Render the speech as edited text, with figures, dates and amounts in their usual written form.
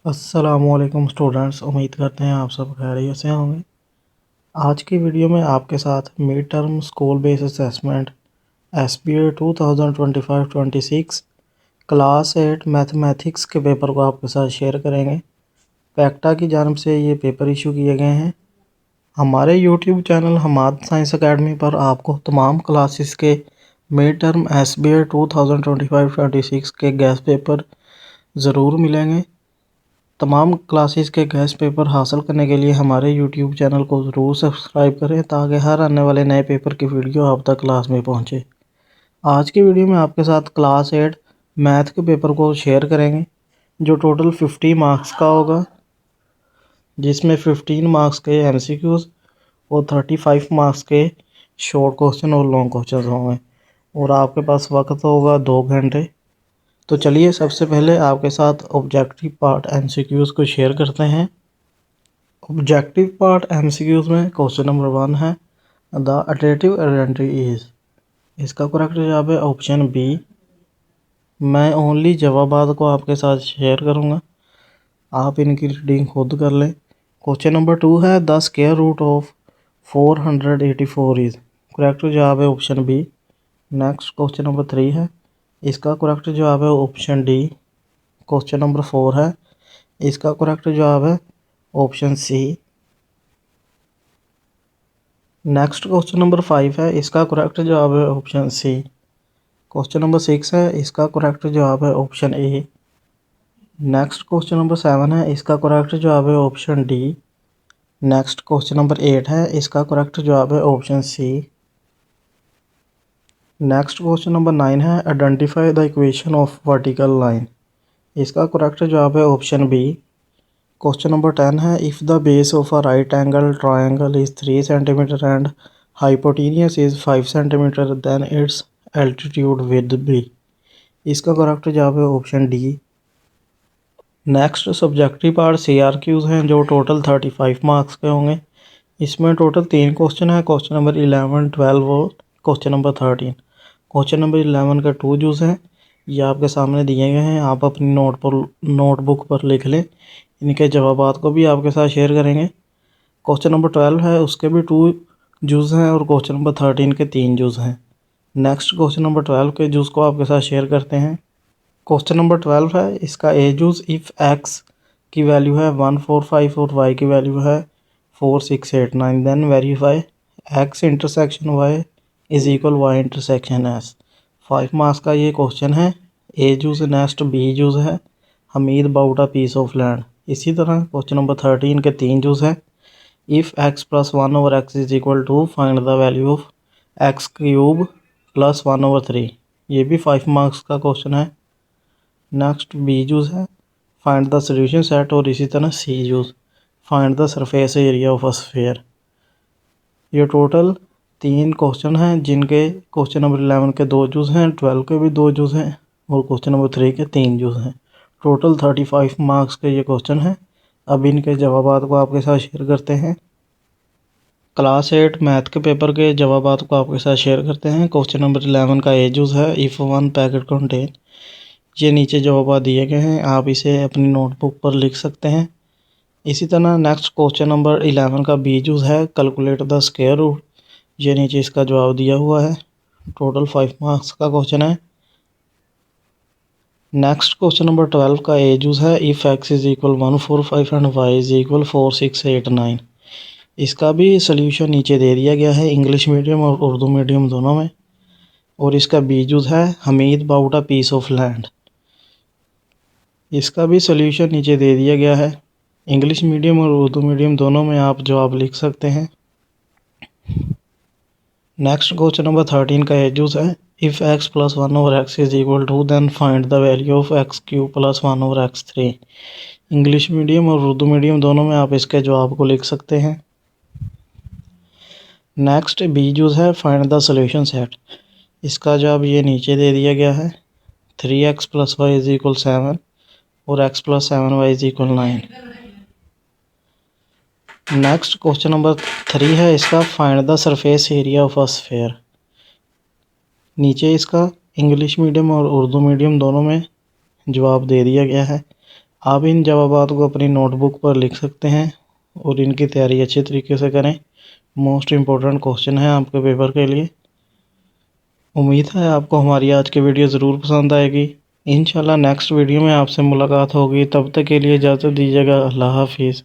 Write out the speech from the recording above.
अस्सलामुअलैकुम स्टूडेंट्स, उम्मीद करते हैं आप सब खैरियत से होंगे। आज की वीडियो में आपके साथ mid term school based assessment SBA 2025-26 class 8 mathematics के पेपर को आपके साथ शेयर करेंगे। पैक्टा की जानिब से ये पेपर इशू किए गए हैं। हमारे YouTube channel Hamad science academy पर आपको तमाम क्लासेस के मिड टर्म SBA 2025-26 के गेस्ट पेपर ज़रूर मिलेंगे। तमाम क्लासेस के गेस्ट पेपर हासिल करने के लिए हमारे यूट्यूब चैनल को ज़रूर सब्सक्राइब करें ताकि हर आने वाले नए पेपर की वीडियो आप तक क्लास में पहुंचे। आज की वीडियो में आपके साथ क्लास 8 मैथ के पेपर को शेयर करेंगे जो टोटल 50 मार्क्स का होगा, जिसमें 15 मार्क्स के MCQs और 35 मार्क्स के शॉर्ट क्वेश्चन और लॉन्ग क्वेश्चन होंगे और आपके पास वक्त होगा 2 घंटे। तो चलिए सबसे पहले आपके साथ ऑब्जेक्टिव पार्ट MCQs को शेयर करते हैं। ऑब्जेक्टिव पार्ट MCQs में क्वेश्चन नंबर 1 है द अटेटिव आइडेंटिटी इज। इसका करेक्ट जवाब है ऑप्शन बी। मैं ओनली जवाबात को आपके साथ शेयर करूंगा, आप इनकी रीडिंग खुद कर लें। क्वेश्चन नंबर 2 है the square root of 484 is. Correct जवाब है option B. Next question number 3 है, इसका करेक्ट जवाब है ऑप्शन डी। क्वेश्चन नंबर 4 है, इसका करेक्ट जवाब है option C. Next question number 5 है, इसका करेक्ट जवाब है ऑप्शन सी। क्वेश्चन नंबर 6 है, इसका करेक्ट जवाब है option A. Next question number 7 है, इसका करेक्ट जवाब है option D. Next question number 8 है, इसका करेक्ट जवाब है option C. Next question number 9 है identify the equation of vertical line. इसका करेक्ट जवाब है ऑप्शन बी। क्वेश्चन नंबर 10 है if the base of a right angle triangle is 3 centimetre and hypotenuse is 5 centimetre then its altitude with B. इसका correct जवाब है option D. Next subjective part CRQs हैं जो total 35 marks के होंगे। इसमें total 3 question है, क्वेश्चन नंबर 11, 12 और क्वेश्चन नंबर 13। क्वेश्चन नंबर 11 का 2 जूस है, ये आपके सामने दिए गए हैं, आप अपनी नोटबुक पर लिख लें। इनके जवाबात को भी आपके साथ शेयर करेंगे। क्वेश्चन नंबर 12 है, उसके भी 2 जूस हैं और क्वेश्चन नंबर 13 के 3 जूस हैं। नेक्स्ट क्वेश्चन नंबर 12 के जूस को आपके साथ शेयर करते हैं। क्वेश्चन नंबर 12 है, इसका ए जूस इफ़ एक्स की वैल्यू है 145 और वाई की वैल्यू है 4689 then verify x intersection y is equal y intersection s. 5 marks का ये क्वेश्चन है। ए जूस नेक्स्ट बी जूस है Hamid bought a piece of land. इसी तरह क्वेश्चन नंबर 13 के 3 जूस है if x plus 1 over x is equal to find the value of x cube plus 1 over 3। ये भी 5 मार्क्स का क्वेश्चन है। नेक्स्ट बी जूस है फाइंड द सोल्यूशन सेट और इसी तरह सी जूस find the surface area of a sphere. ये टोटल 3 क्वेश्चन हैं जिनके क्वेश्चन नंबर 11 के 2 जूस हैं, 12 के भी 2 जूस हैं और क्वेश्चन नंबर 3 के 3 जूस हैं। टोटल 35 मार्क्स के ये क्वेश्चन हैं। अब इनके जवाबात को आपके साथ शेयर करते हैं। क्लास 8 मैथ के पेपर के जवाबात को आपके साथ शेयर करते हैं। क्वेश्चन नंबर 11 का ए जूस है इफ़ 1 पैकेट कंटेन। ये नीचे जवाब दिए गए हैं, आप इसे अपनी नोटबुक पर लिख सकते हैं। इसी तरह नेक्स्ट क्वेश्चन नंबर 11 का बी जूस है कैलकुलेट द स्क्वायर रूट। ये नीचे इसका जवाब दिया हुआ है। टोटल 5 मार्क्स का क्वेश्चन है। नेक्स्ट क्वेश्चन नंबर 12 का ए जूस है if x is equal 145 and y is equal 4689। इसका भी सल्यूशन नीचे दे दिया गया है इंग्लिश मीडियम और उर्दू मीडियम दोनों में। और इसका बी जूस है Hamid bought a piece of land. इसका भी सल्यूशन नीचे दे दिया गया है इंग्लिश मीडियम और उर्दू मीडियम दोनों में, आप जवाब लिख सकते हैं। नेक्स्ट क्वेश्चन नंबर 13 का ए जूस है if x plus 1 over x is equal to then find the value of x cube plus 1 over x 3। English medium और उर्दू मीडियम दोनों में आप इसके जवाब को लिख सकते हैं। नेक्स्ट बी जूस है फाइंड द सोल्यूशन सेट। इसका जवाब ये नीचे दे दिया गया है 3x plus Y is equal 7 और x plus 7y is equal 9। Next question number 3 है, इसका find the surface area of a sphere. नीचे इसका इंग्लिश मीडियम और उर्दू मीडियम दोनों में जवाब दे दिया गया है। आप इन जवाबात को अपनी नोटबुक पर लिख सकते हैं और इनकी तैयारी अच्छे तरीके से करें। मोस्ट इम्पोर्टेंट क्वेश्चन है आपके पेपर के लिए। उम्मीद है आपको हमारी आज की वीडियो ज़रूर पसंद आएगी। इंशाल्लाह नेक्स्ट वीडियो में आपसे मुलाकात होगी। तब तक के लिए इजाज़त दीजिएगा। अल्लाह हाफिज़।